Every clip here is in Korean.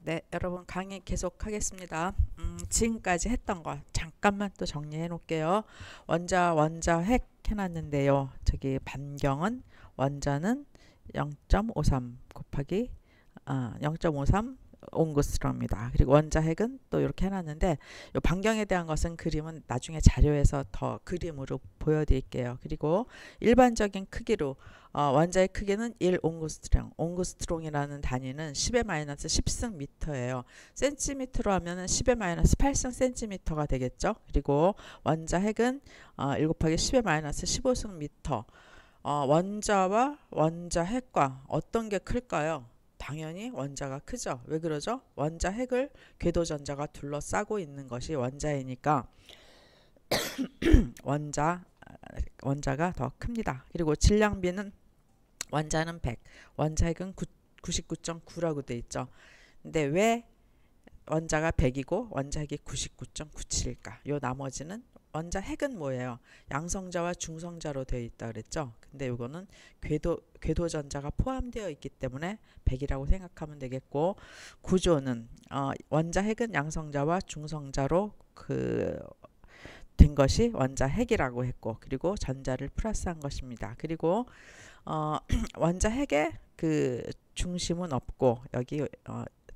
네, 여러분 강의 계속하겠습니다. 지금까지 했던 거 잠깐만 또 정리해 놓을게요. 원자 핵 해놨는데요. 저기 반경은 원자는 0.53 곱하기 0.53 옹그스트럼입니다. 그리고 원자 핵은 또 이렇게 해놨는데 이 반경에 대한 것은 그림은 나중에 자료에서 더 그림으로 보여드릴게요. 그리고 일반적인 크기로 원자의 크기는 1옹그스트롱, 옹그스트롱이라는 단위는 10의 마이너스 10승 미터예요. 센티미터로 하면은 10의 마이너스 8승 센티미터가 되겠죠. 그리고 원자 핵은 1 곱하기 10의 마이너스 15승 미터. 원자와 원자 핵과 어떤 게 클까요? 당연히 원자가 크죠. 왜 그러죠? 원자 핵을 궤도전자가 둘러싸고 있는 것이 원자이니까 원자가 더 큽니다. 그리고 질량비는 원자는 100, 원자 핵은 99.9라고 돼 있죠. 근데 왜 원자가 100이고 원자 핵이 99.97일까? 요 나머지는 원자 핵은 뭐예요? 양성자와 중성자로 되어 있다 그랬죠. 근데 이거는 궤도전자가 포함되어 있기 때문에 100이라고 생각하면 되겠고, 구조는 원자 핵은 양성자와 중성자로 된 것이 원자 핵이라고 했고, 그리고 전자를 플러스한 것입니다. 그리고 원자 핵의 그 중심은 없고 여기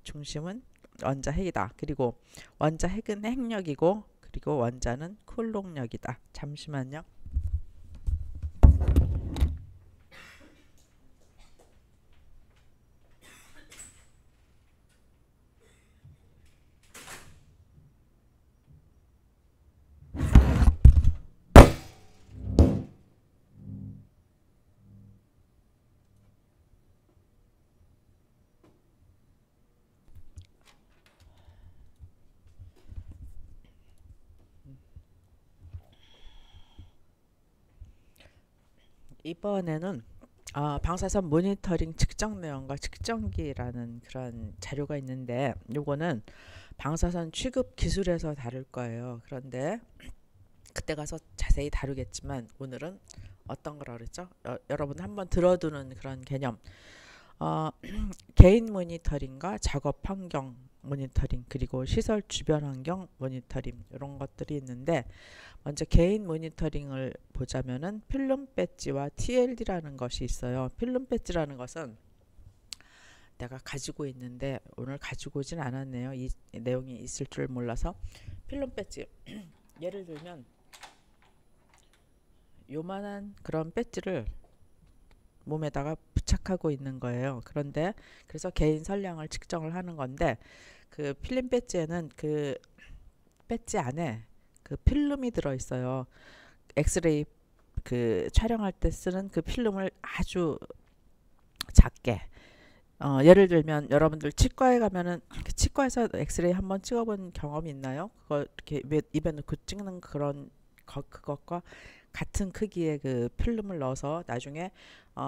중심은 원자 핵이다. 그리고 원자 핵은 핵력이고 그리고 원자는 쿨롱력이다. 잠시만요. 이번에는 방사선 모니터링 측정 내용과 측정기라는 그런 자료가 있는데, 요거는 방사선 취급 기술에서 다룰 거예요. 그런데 그때 가서 자세히 다루겠지만 오늘은 어떤 거라 그랬죠? 여러분 한번 들어두는 그런 개념. 어, 개인 모니터링과 작업 환경 모니터링, 그리고 시설 주변 환경 모니터링, 이런 것들이 있는데, 먼저 개인 모니터링을 보자면은 필름 배지와 TLD라는 것이 있어요. 필름 배지라는 것은 내가 가지고 있는데 오늘 가지고 오진 않았네요. 이 내용이 있을 줄 몰라서. 필름 배지 예를 들면 요만한 그런 배지를 몸에다가 부착하고 있는 거예요. 그런데 그래서 개인 선량을 측정을 하는 건데, 그 필름 배지에는 그 배지 안에 그 필름이 들어 있어요. 엑스레이 그 촬영할 때 쓰는 그 필름을 아주 작게. 예를 들면 여러분들 치과에 가면은 그 치과에서 엑스레이 한번 찍어본 경험이 있나요? 그거 이렇게 입에 넣고 찍는 그런 그것과 같은 크기의 그 필름을 넣어서 나중에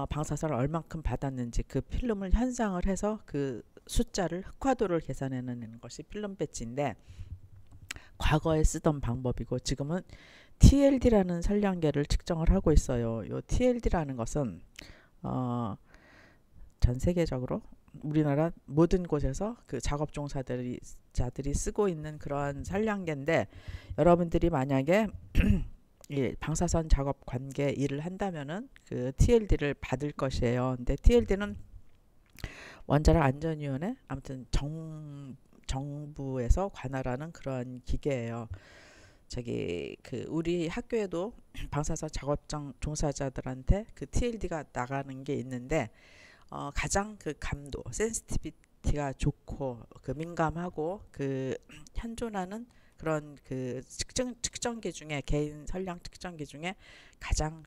방사선을 얼만큼 받았는지 그 필름을 현상을 해서 그 숫자를 흑화도를 계산해내는 것이 필름 배지인데, 과거에 쓰던 방법이고 지금은 TLD라는 선량계를 측정을 하고 있어요. 요 TLD라는 것은 전 세계적으로 우리나라 모든 곳에서 그 작업 종사자들이 쓰고 있는 그러한 선량계인데, 여러분들이 만약에 이 방사선 작업 관계 일을 한다면은 그 TLD를 받을 것이에요. 근데 TLD는 원자력 안전위원회, 아무튼 정부에서 관할하는 그런 기계예요. 저기 그 우리 학교에도 방사선 작업장 종사자들한테 그 TLD가 나가는 게 있는데, 가장 그 감도, 센시티비티가 좋고 그 민감하고 그 현존하는 그런 그 측정기 중에, 개인 선량 측정기 중에 가장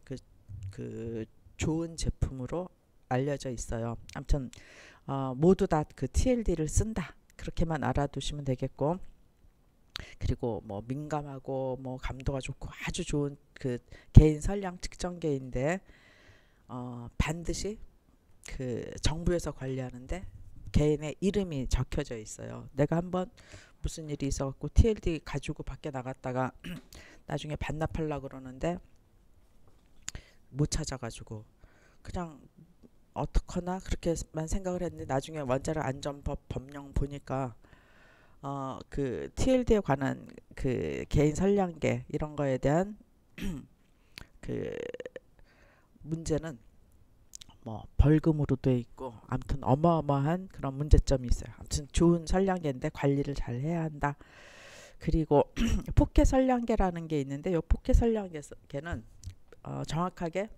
그 좋은 제품으로 알려져 있어요. 아무튼 모두 다 그 TLD를 쓴다. 그렇게만 알아두시면 되겠고, 그리고 뭐 민감하고 뭐 감도가 좋고 아주 좋은 그 개인 선량 측정기인데, 반드시 그 정부에서 관리하는데 개인의 이름이 적혀져 있어요. 내가 한번 무슨 일이 있어갖고 TLD 가지고 밖에 나갔다가 나중에 반납하려고 그러는데 못 찾아가지고 그냥 어떻거나 그렇게만 생각을 했는데 나중에 원자력 안전법 법령 보니까 그 TLD에 관한 그 개인 선량계 이런 거에 대한 그 문제는 뭐 벌금으로 돼 있고 아무튼 어마어마한 그런 문제점이 있어요. 아무튼 좋은 선량계인데 관리를 잘 해야 한다. 그리고 포켓 선량계라는 게 있는데 요 포켓 선량계는 정확하게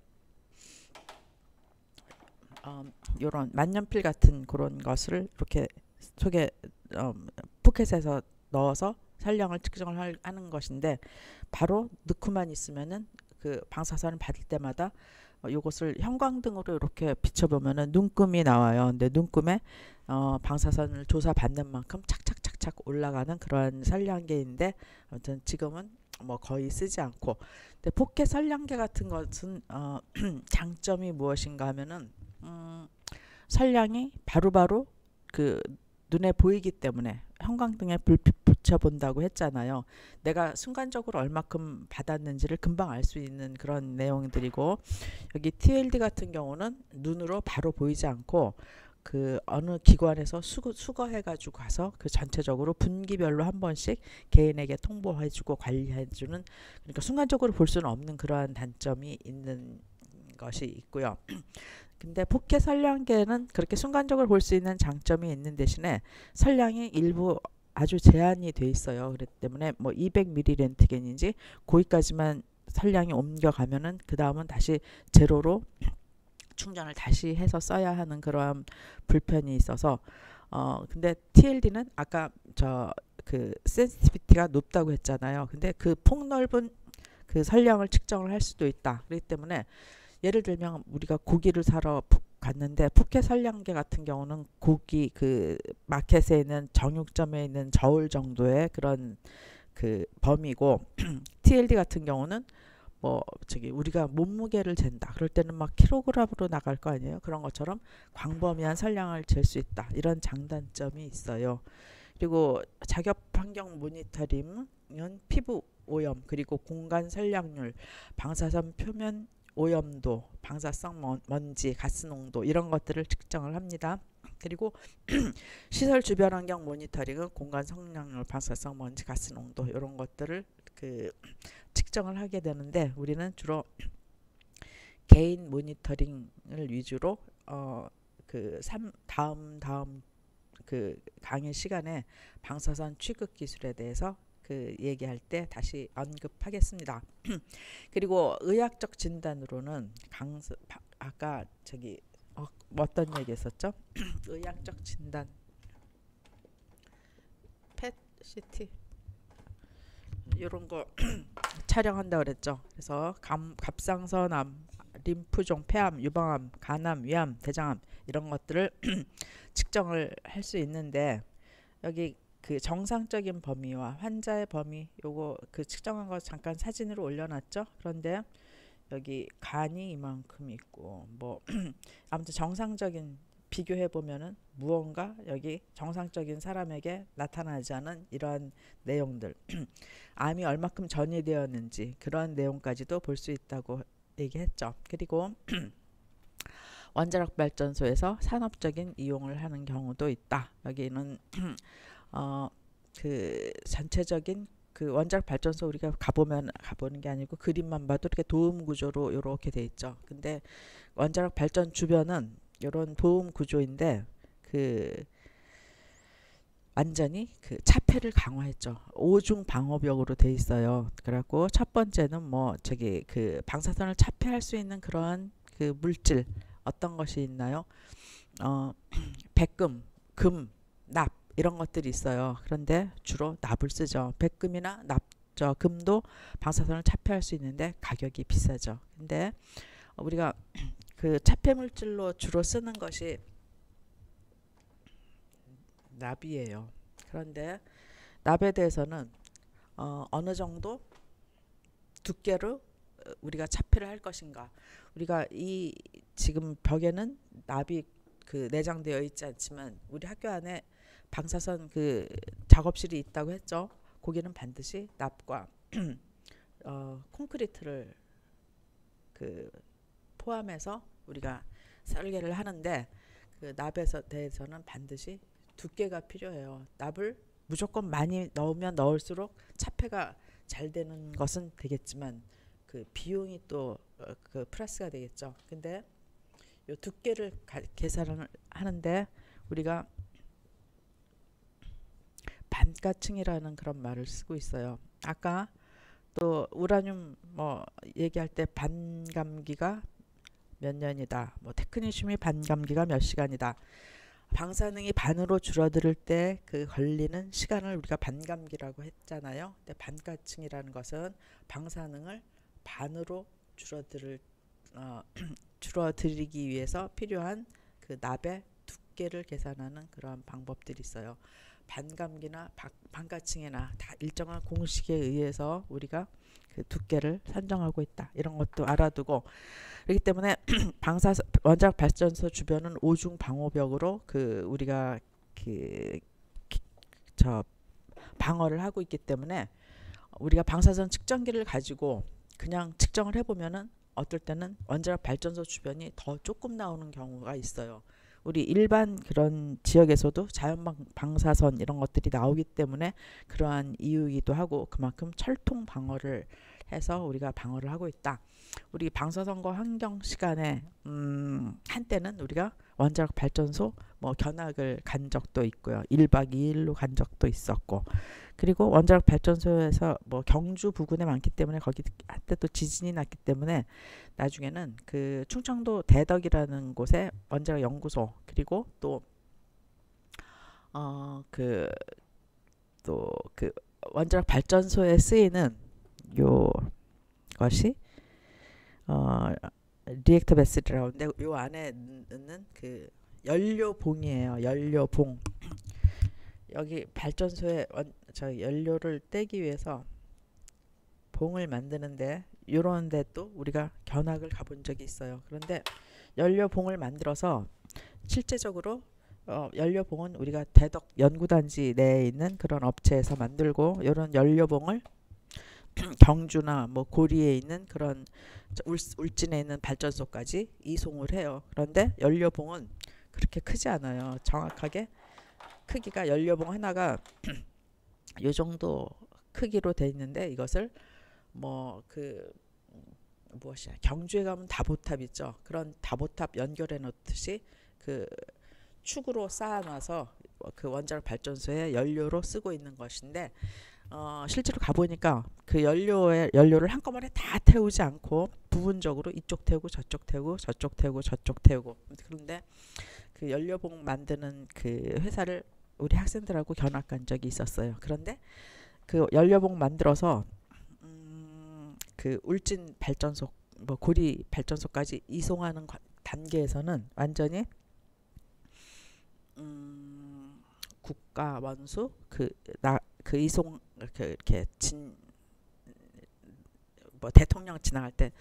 요런 만년필 같은 그런 것을 이렇게 속에 포켓에서 넣어서 선량을 측정을 하는 것인데 바로 넣고만 있으면은 그 방사선을 받을 때마다 요것을 형광등으로 이렇게 비춰보면은 눈금이 나와요. 근데 눈금에 방사선을 조사받는 만큼 착착착착 올라가는 그런 선량계인데 아무튼 지금은 뭐 거의 쓰지 않고 근데 포켓 선량계 같은 것은 장점이 무엇인가 하면은 선량이 바로바로 그 눈에 보이기 때문에 형광등에 불빛 붙여본다고 했잖아요. 내가 순간적으로 얼마큼 받았는지를 금방 알 수 있는 그런 내용들이고 여기 TLD 같은 경우는 눈으로 바로 보이지 않고 그 어느 기관에서 수거해가지고 가서 그 전체적으로 분기별로 한 번씩 개인에게 통보해주고 관리해주는 그러니까 순간적으로 볼 수는 없는 그러한 단점이 있는 것이 있고요. 근데 포켓 선량계는 그렇게 순간적으로 볼 수 있는 장점이 있는 대신에 선량이 일부 아주 제한이 돼 있어요. 그렇기 때문에 뭐 200ml 렌트겐인지 거기까지만 선량이 옮겨가면은 그 다음은 다시 제로로 충전을 다시 해서 써야 하는 그러한 불편이 있어서 근데 TLD는 아까 저 그 센시티비티가 높다고 했잖아요. 근데 그 폭넓은 그 선량을 측정을 할 수도 있다. 그렇기 때문에 예를 들면 우리가 고기를 사러 갔는데 포켓 선량계 같은 경우는 고기 그 마켓에 있는 정육점에 있는 저울 정도의 그런 그 범위고 TLD 같은 경우는 뭐 저기 우리가 몸무게를 잰다 그럴 때는 막 킬로그램으로 나갈 거 아니에요. 그런 것처럼 광범위한 선량을 잴 수 있다. 이런 장단점이 있어요. 그리고 작업 환경 모니터링은 피부 오염 그리고 공간 선량률 방사선 표면 오염도 방사성 먼지 가스 농도 이런 것들을 측정을 합니다. 그리고 시설 주변 환경 모니터링은 공간 성량률 방사성 먼지 가스 농도 이런 것들을 그 측정을 하게 되는데 우리는 주로 개인 모니터링을 위주로 그 다음 그 강의 시간에 방사선 취급 기술에 대해서 그 얘기할 때 다시 언급하겠습니다. 그리고 의학적 진단으로는 아까 저기 어떤 얘기했었죠? 의학적 진단 펫 CT 이런 거 촬영한다 그랬죠. 그래서 갑상선암, 림프종, 폐암, 유방암, 간암, 위암, 대장암 이런 것들을 측정을 할 수 있는데 여기 그 정상적인 범위와 환자의 범위 요거 그 측정한 거 잠깐 사진으로 올려놨죠. 그런데 여기 간이 이만큼 있고 뭐 아무튼 정상적인 비교해 보면은 무언가 여기 정상적인 사람에게 나타나지 않은 이러한 내용들 암이 얼마큼 전이되었는지 그런 내용까지도 볼 수 있다고 얘기했죠. 그리고 원자력 발전소에서 산업적인 이용을 하는 경우도 있다. 여기는 그 전체적인 그 원자력 발전소 우리가 가보는 게 아니고 그림만 봐도 이렇게 도움 구조로 이렇게 돼 있죠. 근데 원자력 발전 주변은 이런 도움 구조인데 그 완전히 그 차폐를 강화했죠. 5중 방어벽으로 돼 있어요. 그래갖고 첫 번째는 뭐 저기 그 방사선을 차폐할 수 있는 그런 그 물질 어떤 것이 있나요? 백금, 금, 납 이런 것들이 있어요. 그런데 주로 납을 쓰죠. 백금이나 저 금도 방사선을 차폐할 수 있는데 가격이 비싸죠. 근데 우리가 그 차폐 물질로 주로 쓰는 것이 납이에요. 그런데 납에 대해서는 어느 정도 두께로 우리가 차폐를 할 것인가. 우리가 이 지금 벽에는 납이 그 내장되어 있지 않지만 우리 학교 안에 방사선 그 작업실이 있다고 했죠. 거기는 반드시 납과 콘크리트를 그 포함해서 우리가 설계를 하는데 그 납에 대해서는 반드시 두께가 필요해요. 납을 무조건 많이 넣으면 넣을수록 차폐가 잘 되는 것은 되겠지만 그 비용이 또 그 플러스가 되겠죠. 근데 요 두께를 계산을 하는데 우리가 반가층이라는 그런 말을 쓰고 있어요. 아까 또 우라늄 뭐 얘기할 때 반감기가 몇 년이다. 뭐 테크니슘이 반감기가 몇 시간이다. 방사능이 반으로 줄어들 때 그 걸리는 시간을 우리가 반감기라고 했잖아요. 근데 반가층이라는 것은 방사능을 반으로 줄어들이기 위해서 필요한 그 납의 두께를 계산하는 그러한 방법들이 있어요. 반감기나 반가층이나 다 일정한 공식에 의해서 우리가 그 두께를 산정하고 있다. 이런 것도 알아두고 그렇기 때문에 원자력 발전소 주변은 오중 방호벽으로 그 우리가 저 방어를 하고 있기 때문에 우리가 방사선 측정기를 가지고 그냥 측정을 해보면은 어떨 때는 원자력 발전소 주변이 더 조금 나오는 경우가 있어요. 우리 일반 그런 지역에서도 자연 방사선 이런 것들이 나오기 때문에 그러한 이유이기도 하고 그만큼 철통 방어를 해서 우리가 방어를 하고 있다. 우리 방사선과 환경 시간에 한때는 우리가 원자력 발전소 뭐 견학을 간 적도 있고요. 1박 2일로 간 적도 있었고 그리고 원자력 발전소에서 뭐 경주 부근에 많기 때문에 거기 한때 또 지진이 났기 때문에 나중에는 그 충청도 대덕이라는 곳에 원자력 연구소 그리고 또 그 원자력 발전소에 쓰이는 요 것이 리액터 베슬이라고 하는데 요 안에 넣는 그 연료봉이에요. 연료봉. 여기 발전소에 저 연료를 떼기 위해서 봉을 만드는데 요런 데 또 우리가 견학을 가본 적이 있어요. 그런데 연료봉을 만들어서 실제적으로 연료봉은 우리가 대덕 연구단지 내에 있는 그런 업체에서 만들고 이런 연료봉을 경주나 뭐 고리에 있는 그런 울진에 있는 발전소까지 이송을 해요. 그런데 연료봉은 그렇게 크지 않아요. 정확하게 크기가 연료봉 하나가 요 정도 크기로 돼 있는데 이것을 뭐 그 무엇이야 경주에 가면 다보탑 있죠. 그런 다보탑 연결해 놓듯이 그 축으로 쌓아놔서 그 원자력 발전소에 연료로 쓰고 있는 것인데 실제로 가보니까 그 연료를 한꺼번에 다 태우지 않고 부분적으로 이쪽 태우고 저쪽 태우고 저쪽 태우고 저쪽 태우고 그런데 그 연료봉 만드는 그 회사를 우리 학생들하고 견학 간 적이 있었어요. 그런데 그 연료봉 만들어서 그 울진 발전소 뭐 고리 발전소까지 이송하는 단계에서는 완전히 국가 원수 그 이송 이렇게 뭐 대통령 지나갈 때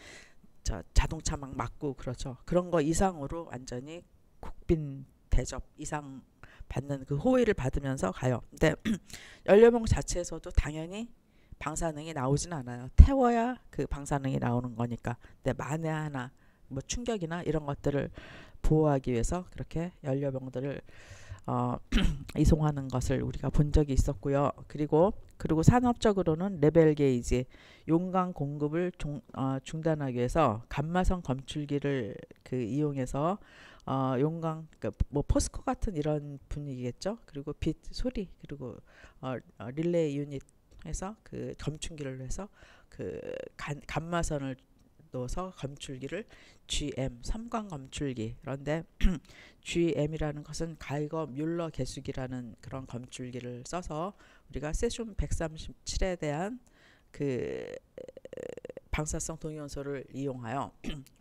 저 자동차 막 막고 그렇죠. 그런 거 이상으로 완전히 국빈 대접 이상 받는 그 호의를 받으면서 가요. 근데 연료봉 자체에서도 당연히 방사능이 나오진 않아요. 태워야 그 방사능이 나오는 거니까. 근데 만에 하나 뭐 충격이나 이런 것들을 보호하기 위해서 그렇게 연료봉들을 이송하는 것을 우리가 본 적이 있었고요. 그리고 산업적으로는 레벨 게이지 용광 공급을 중단하기 위해서 감마선 검출기를 그 이용해서 용광 뭐 포스코 같은 이런 분위기겠죠. 그리고 빛 소리 그리고 릴레이 유닛에서 그 검출기를 해서 그 감마선을 넣어서 검출기를 GM 삼광 검출기 그런데 GM이라는 것은 가이거 뮬러 계수기라는 그런 검출기를 써서 우리가 세슘 137에 대한 그 방사성 동위원소를 이용하여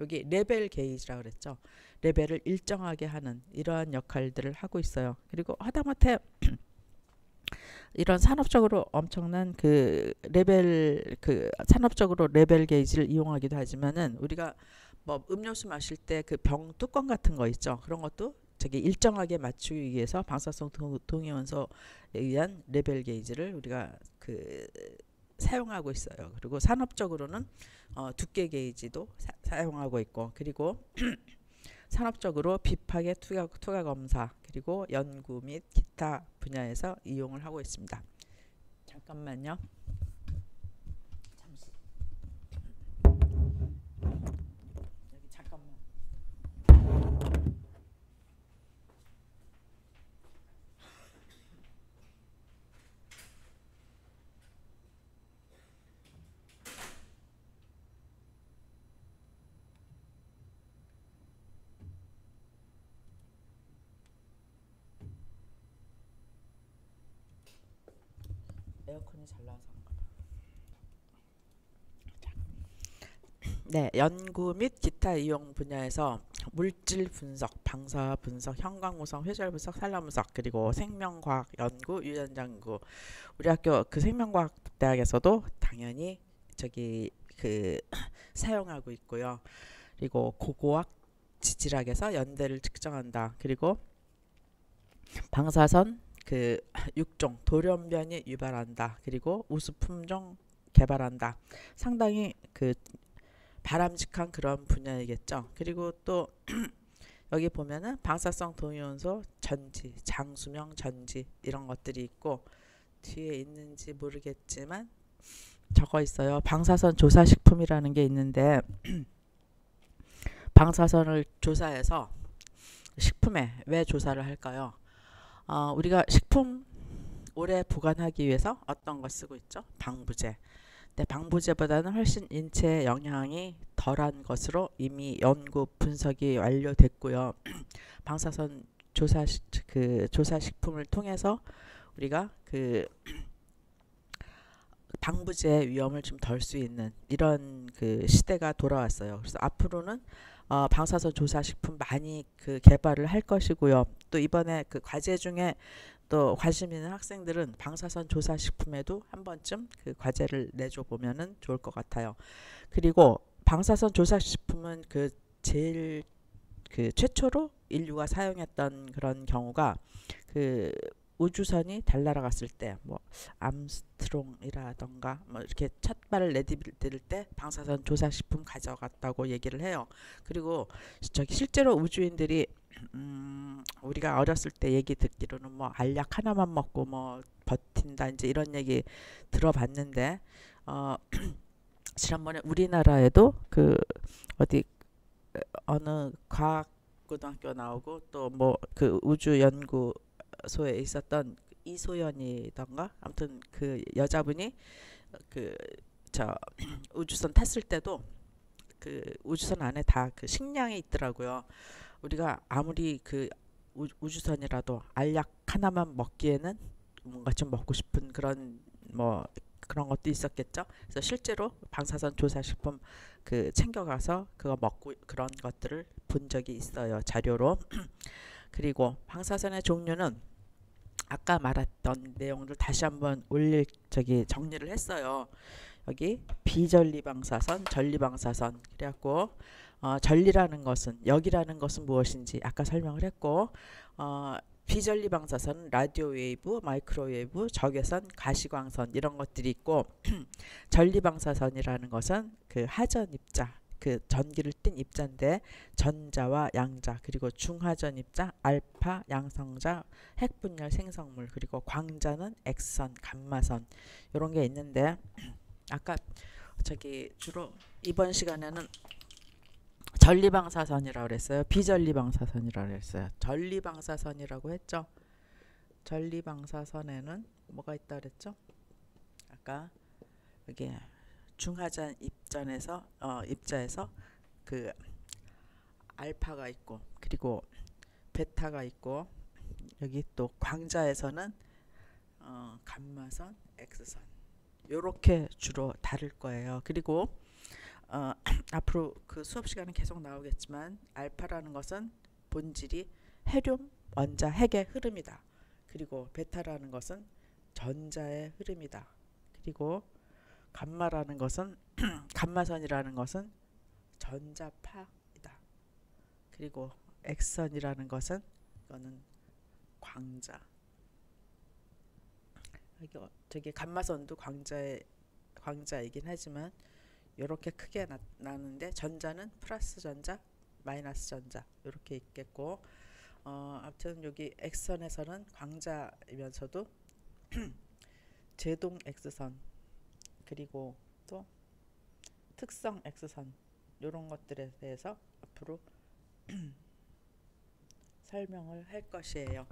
여기 레벨 게이지라고 그랬죠. 레벨을 일정하게 하는 이러한 역할들을 하고 있어요. 그리고 하다못해 이런 산업적으로 엄청난 그 산업적으로 레벨 게이지를 이용하기도 하지만은 우리가 뭐 음료수 마실 때 그 병 뚜껑 같은 거 있죠. 그런 것도 저기 일정하게 맞추기 위해서 방사성 동위원소에 의한 레벨 게이지를 우리가 그 사용하고 있어요. 그리고 산업적으로는 두께 게이지도 사용하고 있고 그리고 산업적으로 비파계 투과 검사 그리고 연구 및 기타 분야에서 이용을 하고 있습니다. 잠깐만요. 잠시 여기 잠깐만. 에어컨이 잘 나와서 그런가 봐. 네, 연구 및 기타 이용 분야에서 물질 분석, 방사 분석, 형광 무성, 회절 분석, 산란 분석, 그리고 생명과학 연구, 유전자 연구. 우리 학교 그 생명과학 대학에서도 당연히 저기 그 사용하고 있고요. 그리고 고고학 지질학에서 연대를 측정한다. 그리고 방사선 그 육종 돌연변이 유발한다. 그리고 우수 품종 개발한다. 상당히 그 바람직한 그런 분야이겠죠. 그리고 또 여기 보면은 방사성 동위원소 전지, 장수명 전지 이런 것들이 있고 뒤에 있는지 모르겠지만 적어 있어요. 방사선 조사식품이라는 게 있는데 방사선을 조사해서 식품에 왜 조사를 할까요? 우리가 식품 오래 보관하기 위해서 어떤 걸 쓰고 있죠? 방부제. 근데 방부제보다는 훨씬 인체에 영향이 덜한 것으로 이미 연구 분석이 완료됐고요. 방사선 조사식품을 통해서 우리가 그 방부제 위험을 좀 덜 수 있는 이런 그 시대가 돌아왔어요. 그래서 앞으로는 방사선 조사식품 많이 그 개발을 할 것이고요. 또 이번에 그 과제 중에 또 관심 있는 학생들은 방사선 조사식품에도 한 번쯤 그 과제를 내줘 보면은 좋을 것 같아요. 그리고 방사선 조사식품은 그 제일 그 최초로 인류가 사용했던 그런 경우가 그 우주선이 달나라 갔을 때 뭐 암스트롱이라던가 뭐 이렇게 첫 발을 내디딜 때 방사선 조사식품 가져갔다고 얘기를 해요. 그리고 저기 실제로 우주인들이 우리가 어렸을 때 얘기 듣기로는 뭐 알약 하나만 먹고 뭐 버틴다 이제 이런 얘기 들어봤는데 지난번에 우리나라에도 그 어디 어느 과학 고등학교 나오고 또 뭐 그 우주 연구소에 있었던 이소연이던가 아무튼 그 여자분이 그 저 우주선 탔을 때도 그 우주선 안에 다 그 식량이 있더라고요. 우리가 아무리 그 우주선이라도 알약 하나만 먹기에는 뭔가 좀 먹고 싶은 그런 뭐 그런 것도 있었겠죠. 그래서 실제로 방사선 조사식품 그 챙겨가서 그거 먹고 그런 것들을 본 적이 있어요. 자료로. 그리고 방사선의 종류는 아까 말했던 내용을 다시 한번 정리를 했어요. 여기 비전리 방사선, 전리 방사선. 그래갖고 전리라는 것은 역이라는 것은 무엇인지 아까 설명을 했고 비전리 방사선은 라디오 웨이브, 마이크로웨이브, 적외선, 가시광선 이런 것들이 있고 전리 방사선이라는 것은 그 하전 입자, 그 전기를 띤 입자인데 전자와 양자 그리고 중하전 입자, 알파, 양성자, 핵분열 생성물 그리고 광자는 X선, 감마선 이런 게 있는데 아까 저기 주로 이번 시간에는 전리방사선이라고 그랬어요. 비전리방사선이라고 그랬어요. 전리방사선이라고 했죠. 전리방사선에는 뭐가 있다 그랬죠? 아까 여기 중하전 입자에서 그 알파가 있고 그리고 베타가 있고 여기 또 광자에서는 감마선, X선 요렇게 주로 다룰 거예요. 그리고 앞으로 그 수업 시간은 계속 나오겠지만 알파라는 것은 본질이 헤륨 원자 핵의 흐름이다. 그리고 베타라는 것은 전자의 흐름이다. 그리고 감마라는 것은 감마선이라는 것은 전자파이다. 그리고 X선이라는 것은 이거는 광자. 저기 감마선도 광자이긴 하지만 이렇게 크게 나누는데 전자는 플러스 전자, 마이너스 전자 이렇게 있겠고, 아무튼 여기 X선에서는 광자이면서도 제동 X선 그리고 또 특성 X선 이런 것들에 대해서 앞으로 설명을 할 것이에요.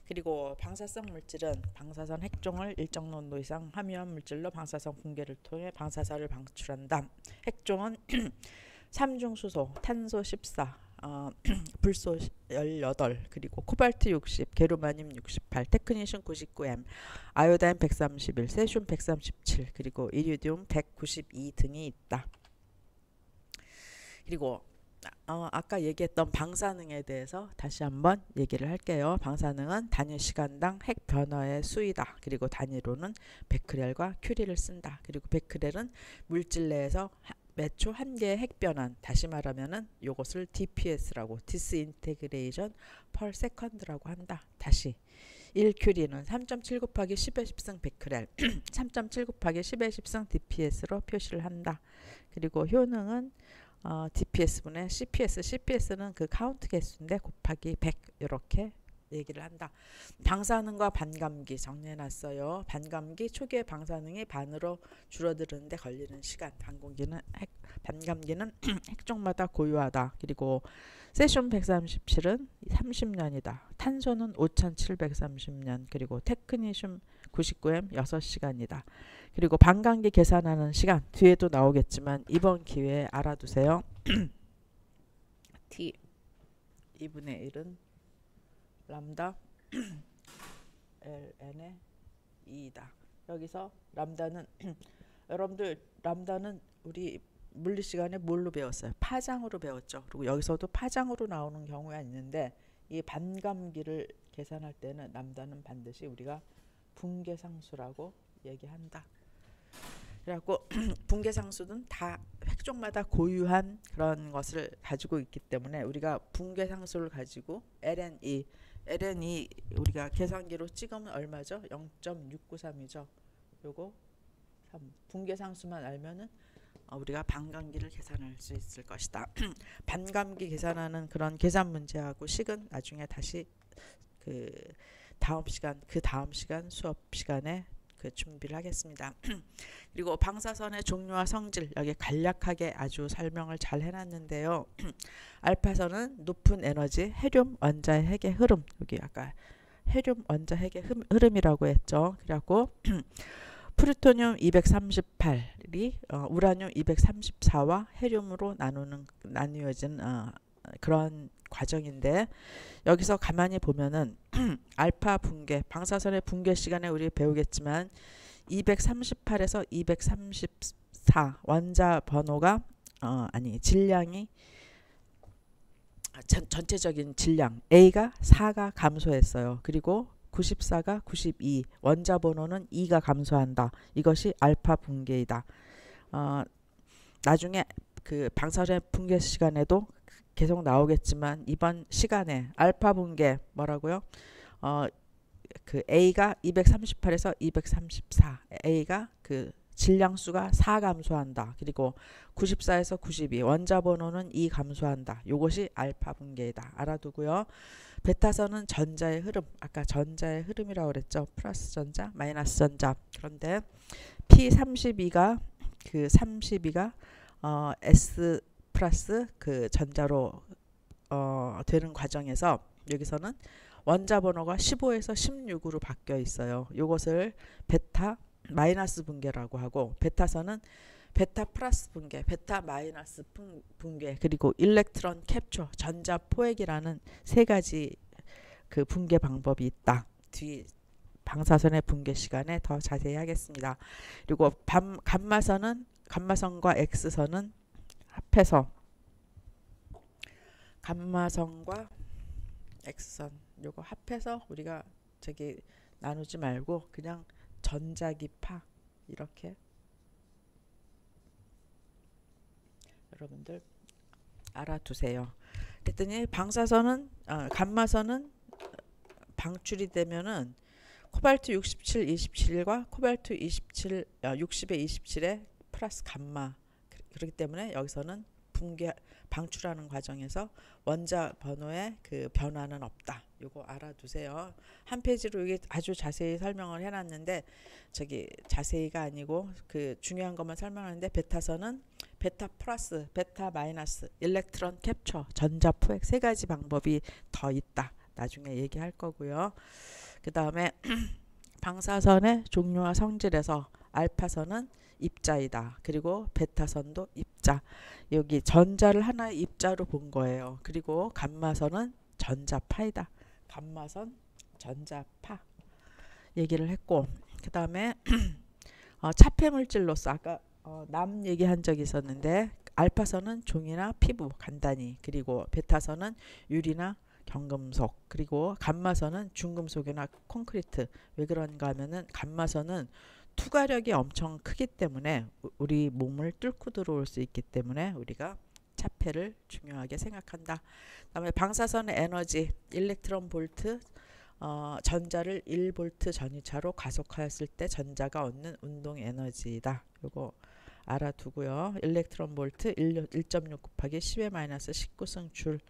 그리고 방사성 물질은 방사선 핵종을 일정 농도 이상 함유한 물질로 방사성 붕괴를 통해 방사선을 방출한다. 핵종은 삼중수소, 탄소 14, 불소 18, 그리고 코발트 60, 게르마늄 68, 테크니슘 99m, 아요다인 131, 세슘 137, 그리고 이리듐 192 등이 있다. 그리고 아까 얘기했던 방사능에 대해서 다시 한번 얘기를 할게요. 방사능은 단위 시간당 핵 변화의 수이다. 그리고 단위로는 베크렐과 큐리를 쓴다. 그리고 베크렐은 물질 내에서 매초 한 개의 핵 변환, 다시 말하면은 요것을 DPS라고 디스인테그레이션 per second라고 한다. 다시 1큐리는 3.7 곱하기 10의 10승 베크렐 3.7 곱하기 10의 10승 DPS로 표시를 한다. 그리고 효능은 DPS분의 CPS, CPS는 그 카운트 개수인데 곱하기 100 이렇게 얘기를 한다. 방사능과 반감기 정리해놨어요. 반감기 초기의 방사능이 반으로 줄어드는데 걸리는 시간, 반감기는 핵종마다 고유하다. 그리고 세슘 137은 30년이다. 탄소는 5730년, 그리고 테크니슘 99m 6시간이다. 그리고 반감기 계산하는 시간 뒤에도 나오겠지만 이번 기회에 알아두세요. T 2분의 1은 람다 ln의 2이다. 여기서 람다는 여러분들 람다는 우리 물리 시간에 뭘로 배웠어요? 파장으로 배웠죠. 그리고 여기서도 파장으로 나오는 경우가 있는데 이 반감기를 계산할 때는 람다는 반드시 우리가 붕괴상수라고 얘기한다. 그래갖고 붕괴상수는 다 핵종마다 고유한 그런 것을 가지고 있기 때문에 우리가 붕괴상수를 가지고 ln2 우리가 계산기로 찍으면 얼마죠? 0.693이죠. 요거 3. 붕괴상수만 알면은 우리가 반감기를 계산할 수 있을 것이다. 반감기 계산하는 그런 계산 문제하고 식은 나중에 다시 그 다음 시간 수업 시간에 그 준비를 하겠습니다. 그리고 방사선의 종류와 성질 여기 간략하게 아주 설명을 잘 해놨는데요. 알파선은 높은 에너지 헤륨 원자의 핵의 흐름, 여기 아까 헤륨 원자 핵의 흐름이라고 했죠. 그래갖고 플루토늄 238이 우라늄 234와 헤륨으로 나뉘어진 그런 과정인데, 여기서 가만히 보면은 알파 붕괴, 방사선의 붕괴 시간에 우리 배우겠지만 238에서 234 원자 번호가 질량이 전체적인 질량 A가 4가 감소했어요. 그리고 94가 92, 원자 번호는 2가 감소한다. 이것이 알파 붕괴이다. 나중에 그 방사선의 붕괴 시간에도 계속 나오겠지만 이번 시간에 알파 붕괴 뭐라고요? 그 A가 238에서 234, A가 그 질량수가 4 감소한다. 그리고 94에서 92, 원자 번호는 2 감소한다. 이것이 알파 붕괴이다. 알아두고요. 베타선은 전자의 흐름, 아까 전자의 흐름이라고 그랬죠. 플러스 전자, 마이너스 전자. 그런데 P32가 S 플러스 그 전자로 되는 과정에서 여기서는 원자 번호가 15에서 16으로 바뀌어 있어요. 이것을 베타 마이너스 붕괴라고 하고, 베타선은 베타 플러스 붕괴, 베타 마이너스 붕괴, 그리고 일렉트론 캡처, 전자 포획이라는 세 가지 그 붕괴 방법이 있다. 뒤 방사선의 붕괴 시간에 더 자세히 하겠습니다. 그리고 감마선과 X선은 합해서 감마선과 X선 요거 합해서 우리가 저기 나누지 말고 그냥 전자기파 이렇게 여러분들 알아두세요. 그랬더니 방사선은 감마선은 방출이 되면은 코발트 67, 27과 코발트 27, 60에 27에 플러스 감마, 그렇기 때문에 여기서는 방출하는 과정에서 원자 번호의 그 변화는 없다. 요거 알아두세요. 한 페이지로 이게 아주 자세히 설명을 해놨는데 저기 자세히가 아니고 그 중요한 것만 설명하는데 베타선은 베타 플러스, 베타 마이너스, 일렉트론 캡처, 전자 포획 세 가지 방법이 더 있다. 나중에 얘기할 거고요. 그 다음에 방사선의 종류와 성질에서 알파선은 입자이다. 그리고 베타선도 입자. 여기 전자를 하나의 입자로 본 거예요. 그리고 감마선은 전자파이다. 감마선, 전자파 얘기를 했고 그 다음에 차폐물질로서 아까 남 얘기한 적이 있었는데 알파선은 종이나 피부 간단히 그리고 베타선은 유리나 경금속 그리고 감마선은 중금속이나 콘크리트. 왜 그런가 하면은 감마선은 투과력이 엄청 크기 때문에 우리 몸을 뚫고 들어올 수 있기 때문에 우리가 차폐를 중요하게 생각한다. 그다음에 방사선의 에너지 일렉트론 볼트 전자를 1볼트 전위차로 가속하였을 때 전자가 얻는 운동 에너지다. 요거 알아두고요. 일렉트론 볼트 1.6 곱하기 10의 마이너스 19승 줄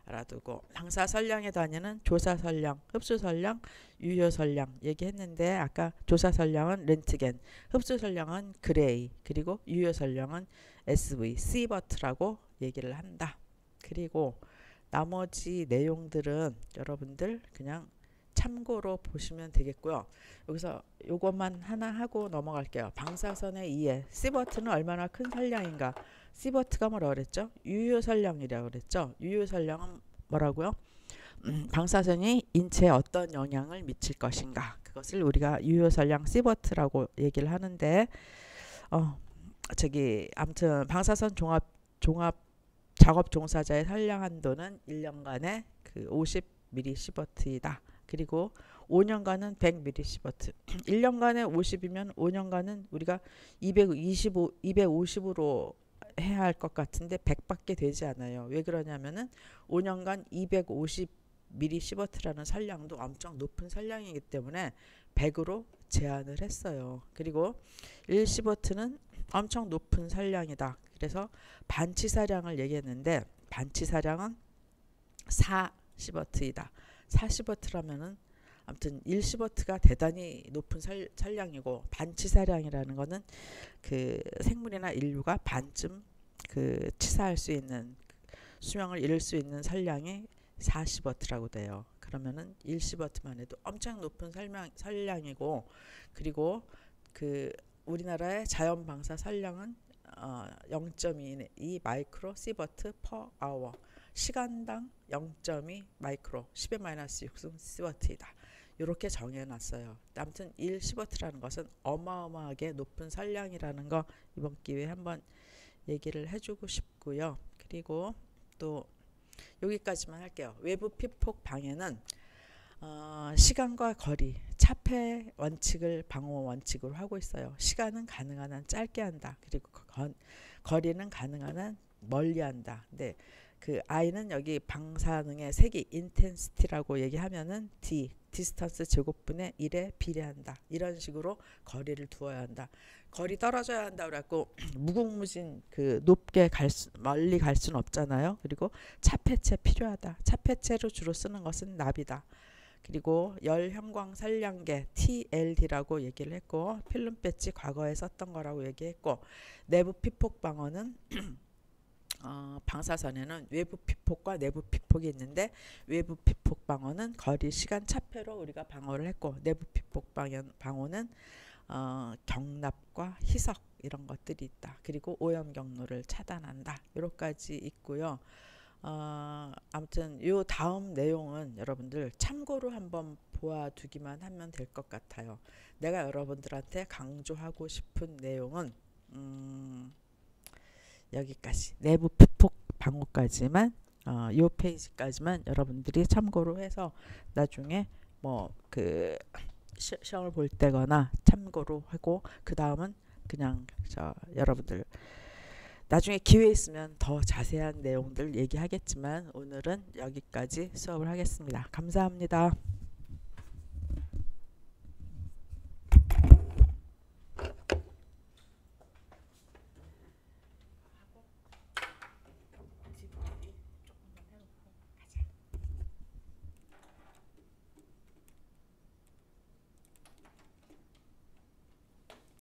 알아두고 방사선량의 단위는 조사선량, 흡수선량, 유효선량 얘기했는데 아까 조사선량은 렌트겐, 흡수선량은 그레이, 그리고 유효선량은 SV, 시버트라고 얘기를 한다. 그리고 나머지 내용들은 여러분들 그냥 참고로 보시면 되겠고요. 여기서 요것만 하나 하고 넘어갈게요. 방사선의 이해, 시버트는 얼마나 큰 선량인가. 시버트가 뭐라고 그랬죠? 유효선량이라고 그랬죠? 유효선량은 뭐라고요? 방사선이 인체에 어떤 영향을 미칠 것인가. 그것을 우리가 유효선량 시버트라고 얘기를 하는데 아무튼 방사선 종합 작업 종사자의 선량 한도는 1년간에 그 50mS이다. 그리고 5년간은 100mS. 1년간에 50이면 5년간은 우리가 250으로 해야 할 것 같은데 100밖에 되지 않아요. 왜 그러냐면은 5년간 250mS라는 선량도 엄청 높은 선량이기 때문에 100으로 제한을 했어요. 그리고 1시버트는 엄청 높은 선량이다. 그래서 반치사량을 얘기했는데 반치사량은 4시버트이다. 4시버트라면은 아무튼 1시버트가 대단히 높은 선량이고 반치사량이라는 거는 그 생물이나 인류가 반쯤 그 치사할 수 있는 수명을 잃을 수 있는 선량이 4시버트라고 돼요. 그러면은 1시버트만 해도 엄청 높은 선량이고 그리고 그 우리나라의 자연 방사 선량은 0.2 마이크로 시버트 per hour. 시간당 0.2 마이크로 10의 마이너스 6승 시버트이다. 이렇게 정해놨어요. 아무튼 1시버트라는 것은 어마어마하게 높은 선량이라는 거 이번 기회에 한번 얘기를 해주고 싶고요. 그리고 또 여기까지만 할게요. 외부 피폭 방해는 시간과 거리, 차폐 원칙을 방어 원칙으로 하고 있어요. 시간은 가능한 한 짧게 한다. 그리고 거리는 가능한 한 멀리 한다. 근데 그 I는 여기 방사능의 세기 인텐시티라고 얘기하면은 디스턴스 제곱분의 1에 비례한다. 이런 식으로 거리를 두어야 한다. 거리 떨어져야 한다 그래갖고 무궁무진 그 높게 멀리 갈 수는 없잖아요. 그리고 차폐체 필요하다. 차폐체로 주로 쓰는 것은 납이다. 그리고 열형광 산량계 TLD라고 얘기를 했고 필름 배지 과거에 썼던 거라고 얘기했고 내부 피폭 방어는 방사선에는 외부 피폭과 내부 피폭이 있는데 외부 피폭 방어는 거리, 시간, 차폐로 우리가 방어를 했고 내부 피폭 방어는 경납과 희석 이런 것들이 있다. 그리고 오염 경로를 차단한다. 이렇게까지 있고요. 아무튼 요 다음 내용은 여러분들 참고로 한번 보아두기만 하면 될 것 같아요. 내가 여러분들한테 강조하고 싶은 내용은 여기까지 내부 피폭 방어까지만 요 페이지까지만 여러분들이 참고로 해서 나중에 뭐 그 시험을 볼 때거나 참고로 하고 그 다음은 그냥 여러분들 나중에 기회 있으면 더 자세한 내용들 얘기하겠지만 오늘은 여기까지 수업을 하겠습니다. 감사합니다.